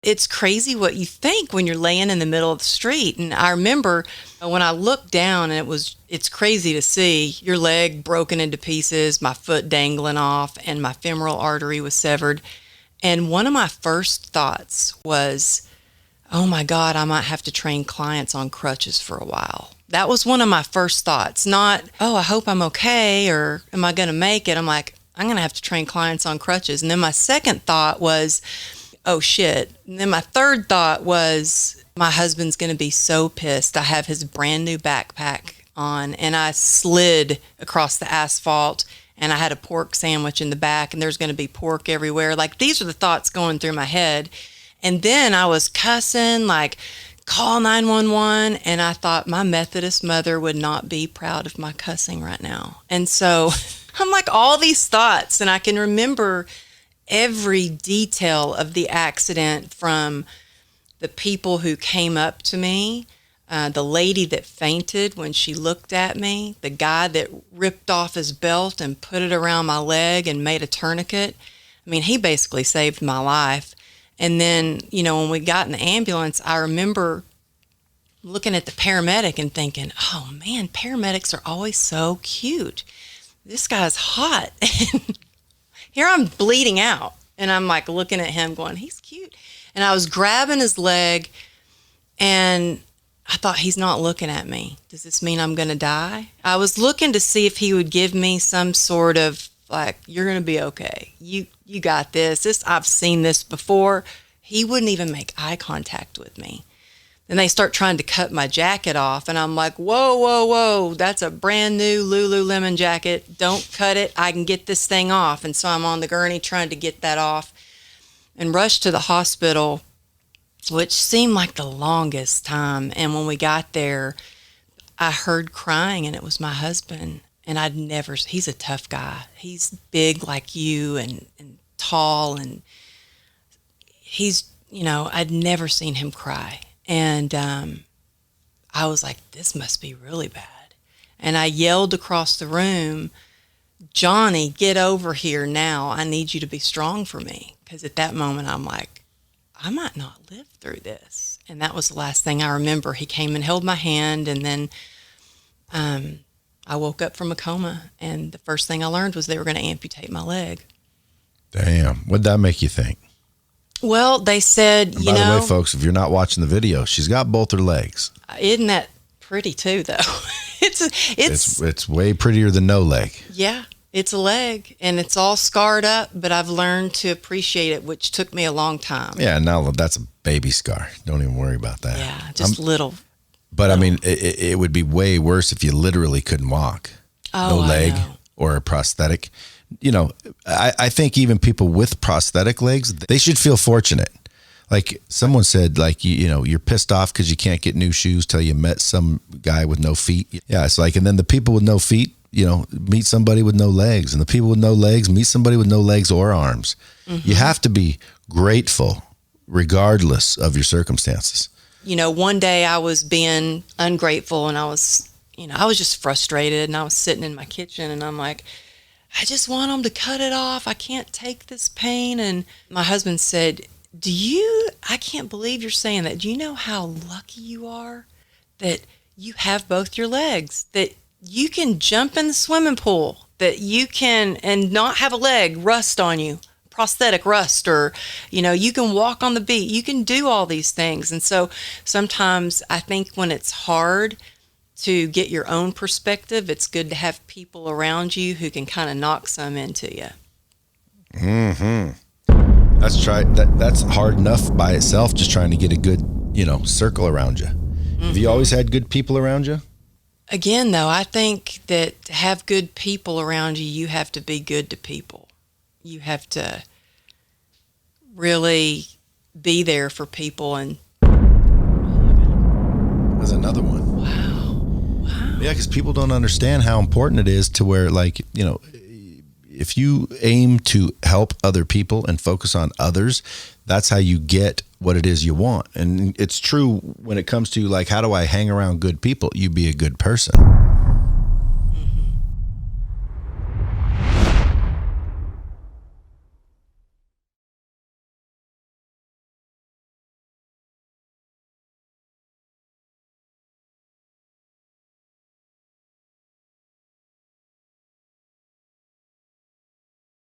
It's crazy what you think when you're laying in the middle of the street. And I remember when I looked down, and it's crazy to see your leg broken into pieces, my foot dangling off, and my femoral artery was severed. And one of my first thoughts was, oh my God, I might have to train clients on crutches for a while. That was one of my first thoughts. Not, oh, I hope I'm okay, or am I going to make it? I'm like, I'm going to have to train clients on crutches. And then my second thought was, oh shit. And then my third thought was, my husband's going to be so pissed. I have his brand new backpack on, and I slid across the asphalt, and I had a pork sandwich in the back, and there's going to be pork everywhere. Like, these are the thoughts going through my head. And then I was cussing, like, call 911. And I thought my Methodist mother would not be proud of my cussing right now. And so I'm like, all these thoughts, and I can remember every detail of the accident, from the people who came up to me, the lady that fainted when she looked at me, the guy that ripped off his belt and put it around my leg and made a tourniquet. I mean, he basically saved my life. And then, when we got in the ambulance, I remember looking at the paramedic and thinking, oh man, paramedics are always so cute. This guy's hot. Here I'm bleeding out, and I'm like looking at him going, he's cute. And I was grabbing his leg, and I thought, he's not looking at me. Does this mean I'm going to die? I was looking to see if he would give me some sort of, like, you're going to be okay. You got this. I've seen this before. He wouldn't even make eye contact with me. Then they start trying to cut my jacket off, and I'm like, whoa, whoa, whoa, that's a brand new Lululemon jacket. Don't cut it. I can get this thing off. And so I'm on the gurney trying to get that off and rushed to the hospital, which seemed like the longest time. And when we got there, I heard crying, and it was my husband. And he's a tough guy. He's big like you, and tall, and he's, I'd never seen him cry. And I was like, this must be really bad. And I yelled across the room, Johnny, get over here now. I need you to be strong for me. Because at that moment, I'm like, I might not live through this. And that was the last thing I remember. He came and held my hand, and then I woke up from a coma, and the first thing I learned was they were going to amputate my leg. Damn. What'd that make you think? Well, they said, and by the way, folks, if you're not watching the video, she's got both her legs. Isn't that pretty too, though? It's way prettier than no leg. Yeah, it's a leg, and it's all scarred up, but I've learned to appreciate it, which took me a long time. Yeah, now that's a baby scar. Don't even worry about that. Yeah, just little. But I mean, it would be way worse if you literally couldn't walk. Oh, no leg or a prosthetic. I think even people with prosthetic legs, they should feel fortunate. Like someone said, like, you're pissed off because you can't get new shoes till you met some guy with no feet. Yeah, it's like, and then the people with no feet, meet somebody with no legs, and the people with no legs meet somebody with no legs or arms. Mm-hmm. You have to be grateful regardless of your circumstances. One day I was being ungrateful, and I was just frustrated, and I was sitting in my kitchen, and I'm like, I just want them to cut it off. I can't take this pain. And my husband said, I can't believe you're saying that. Do you know how lucky you are that you have both your legs, that you can jump in the swimming pool, that you can, and not have a leg rust on you, prosthetic rust, or, you can walk on the beach. You can do all these things. And so sometimes I think when it's hard to get your own perspective, it's good to have people around you who can kind of knock some into you. Mm-hmm. That's hard enough by itself, just trying to get a good, circle around you. Mm-hmm. Have you always had good people around you? Again, though, I think that to have good people around you, you have to be good to people. You have to really be there for people. And there's another one. Wow. Yeah, because people don't understand how important it is to where, like, if you aim to help other people and focus on others, that's how you get what it is you want. And it's true when it comes to, like, how do I hang around good people? You be a good person.